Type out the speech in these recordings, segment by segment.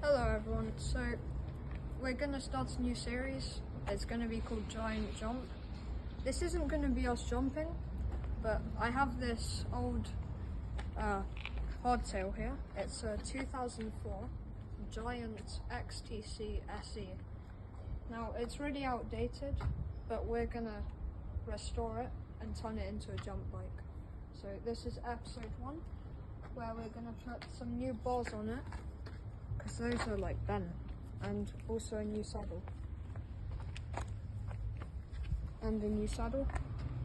Hello everyone, so we're going to start a new series. It's going to be called Giant Jump. This isn't going to be us jumping, but I have this old hardtail here. It's a 2004 Giant XTC SE. Now it's really outdated, but we're going to restore it and turn it into a jump bike. So this is episode 1, where we're going to put some new bars on it, because those are like bent, and also a new saddle.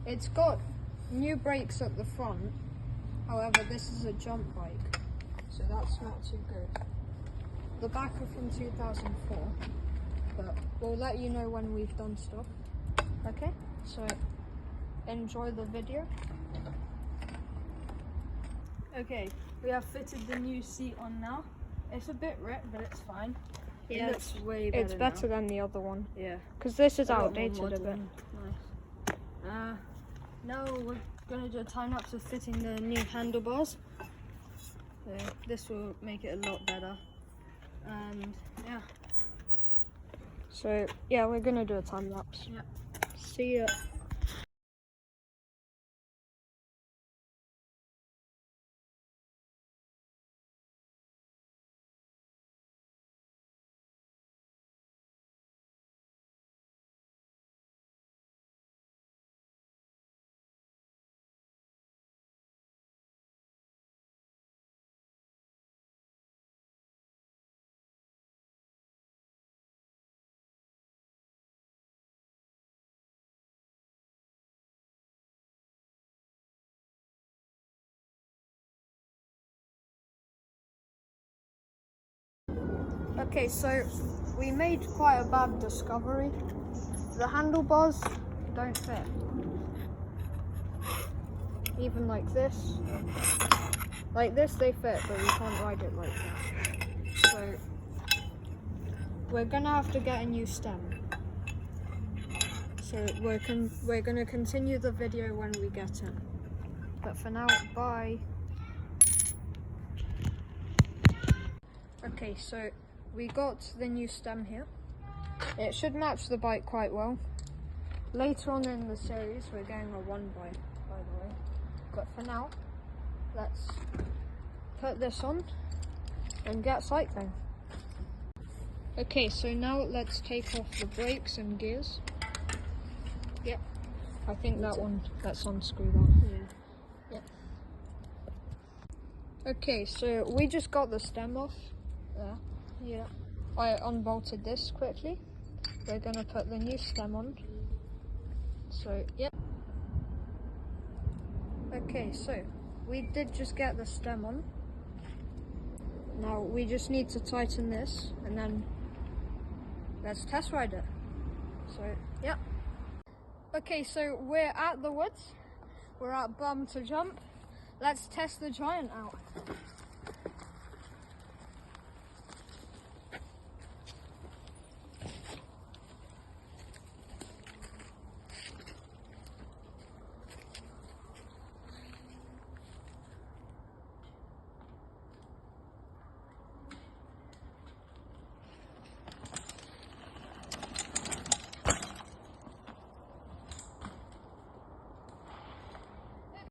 It's got new brakes at the front, however this is a jump bike, so that's not too good. The back are from 2004, but we'll let you know when we've done stuff. Okay, so enjoy the video. Okay, we have fitted the new seat on now. It's a bit ripped, but it's fine. Yeah, it looks way better. It's better than the other one. Yeah, because this is outdated a bit. Nice. Now we're gonna do a time lapse of fitting the new handlebars. So this will make it a lot better. And yeah. So yeah, we're gonna do a time lapse. Yeah. See ya. Okay, so we made quite a bad discovery. The handlebars don't fit. Even like this. Like this they fit, but we can't ride it like that. So we're gonna have to get a new stem. So we're gonna continue the video when we get it. But for now, bye. Okay, so we got the new stem here. It should match the bike quite well. Later on in the series, we're getting a one bike, by the way. But for now, let's put this on and get cycling. Okay, so now let's take off the brakes and gears. Yep, I think that's unscrewed on. Yeah. Yep. Okay, so we just got the stem off there. Yeah. I unbolted this quickly. We're gonna put the new stem on. So, yep. Okay, so we did just get the stem on. Now we just need to tighten this and then let's test ride it. So, yep. Okay, so we're at the woods. We're at Bum to Jump. Let's test the Giant out.